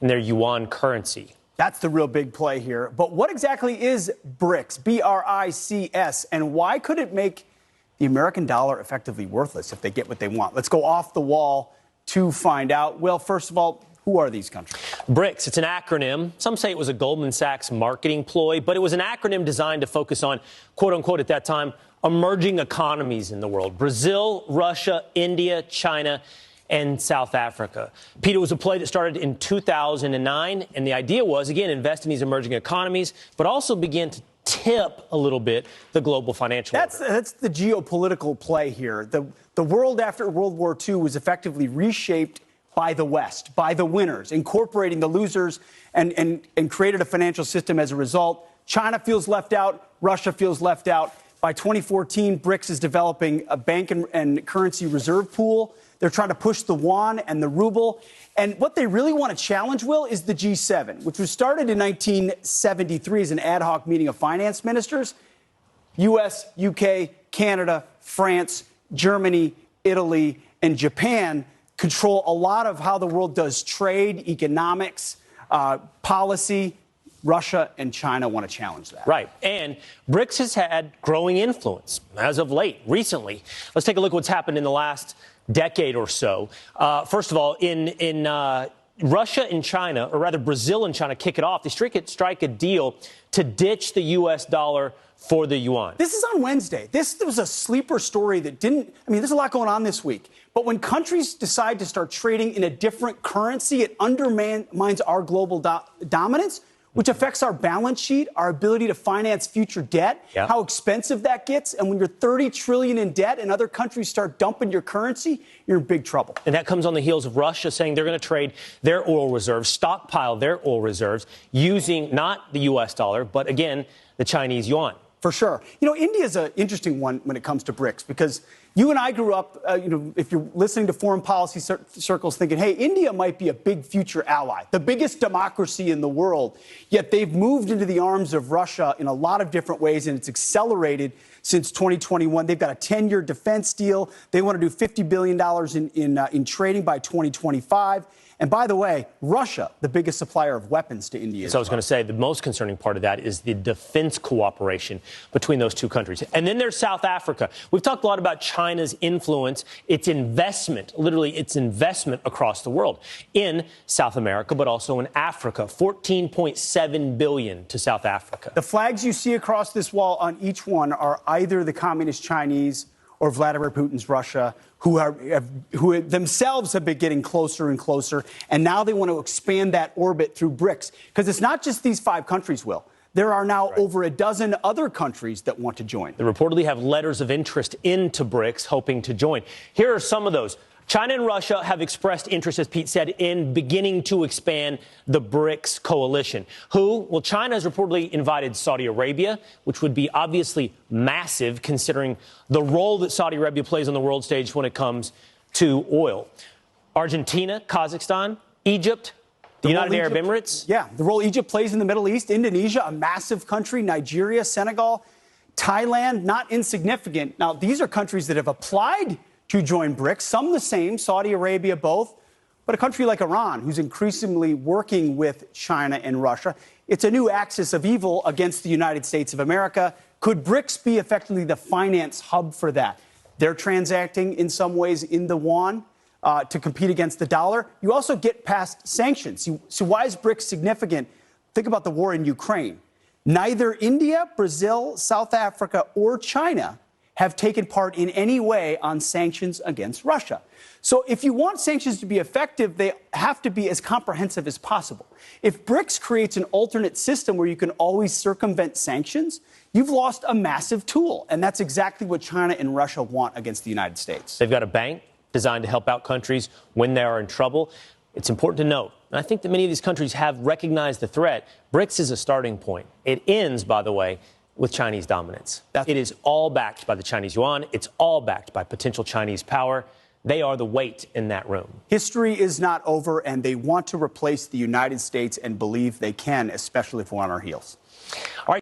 in their yuan currency. That's the real big play here. But what exactly is BRICS, B-R-I-C-S, and why could it make the American dollar effectively worthless if they get what they want? Let's go off the wall to find out. Well, first of all, who are these countries? BRICS, it's an acronym. Some say it was a Goldman Sachs marketing ploy, but it was an acronym designed to focus on, quote unquote, at that time, emerging economies in the world. Brazil, Russia, India, China, and South Africa. Pete, it was a play that started in 2009, and the idea was, again, invest in these emerging economies, but also begin to tip a little bit the global financial order. That's the geopolitical play here. The world after World War II was effectively reshaped by the West, by the winners, incorporating the losers and created a financial system as a result. China feels left out. Russia feels left out. By 2014, BRICS is developing a bank and currency reserve pool. They're trying to push the yuan and the ruble. And what they really want to challenge, Will, is the G7, which was started in 1973 as an ad hoc meeting of finance ministers. U.S., U.K., Canada, France, Germany, Italy, and Japan control a lot of how the world does trade, economics, policy. Russia and China want to challenge that. Right. And BRICS has had growing influence as of late, recently. Let's take a look at what's happened in the last decade or so. First of all, in Russia and China, or rather Brazil and China, kick it off. They strike a deal to ditch the U.S. dollar for the yuan. This is on Wednesday. This was a sleeper story that didn't, there's a lot going on this week. But when countries decide to start trading in a different currency, it undermines our global dominance, which affects our balance sheet, our ability to finance future debt, how expensive that gets. And when you're $30 trillion in debt and other countries start dumping your currency, you're in big trouble. And that comes on the heels of Russia saying they're going to trade their oil reserves, stockpile their oil reserves, using not the U.S. dollar, but again, the Chinese yuan. For sure. India's an interesting one when it comes to BRICS, because you and I grew up, if you're listening to foreign policy circles thinking, hey, India might be a big future ally, the biggest democracy in the world. Yet they've moved into the arms of Russia in a lot of different ways, and it's accelerated since 2021. They've got a 10-year defense deal. They want to do $50 billion in trading by 2025. And by the way, Russia, the biggest supplier of weapons to India. So I was going to say the most concerning part of that is the defense cooperation between those two countries. And then there's South Africa. We've talked a lot about China's influence, its investment, literally its investment across the world in South America, but also in Africa. $14.7 billion to South Africa. The flags you see across this wall on each one are either the Communist Chinese or Vladimir Putin's Russia, who themselves have been getting closer and closer, and now they want to expand that orbit through BRICS. Because it's not just these 5 countries, Will. There are now over a dozen other countries that want to join. They reportedly have letters of interest into BRICS, hoping to join. Here are some of those. China and Russia have expressed interest, as Pete said, in beginning to expand the BRICS coalition. Who? Well, China has reportedly invited Saudi Arabia, which would be obviously massive considering the role that Saudi Arabia plays on the world stage when it comes to oil. Argentina, Kazakhstan, Egypt, the United Arab Emirates. Yeah, the role Egypt plays in the Middle East. Indonesia, a massive country. Nigeria, Senegal, Thailand, not insignificant. Now, these are countries that have applied to join BRICS, some the same, Saudi Arabia, both. But a country like Iran, who's increasingly working with China and Russia, it's a new axis of evil against the United States of America. Could BRICS be effectively the finance hub for that? They're transacting in some ways in the yuan to compete against the dollar. You also get past sanctions. So why is BRICS significant? Think about the war in Ukraine. Neither India, Brazil, South Africa, or China have taken part in any way on sanctions against Russia. So if you want sanctions to be effective, they have to be as comprehensive as possible. If BRICS creates an alternate system where you can always circumvent sanctions, you've lost a massive tool. And that's exactly what China and Russia want against the United States. They've got a bank designed to help out countries when they are in trouble. It's important to note, and I think that many of these countries have recognized the threat. BRICS is a starting point. It ends, by the way, with Chinese dominance. It is all backed by the Chinese yuan. It's all backed by potential Chinese power. They are the weight in that room. History is not over, and they want to replace the United States and believe they can, especially if we're on our heels. All right.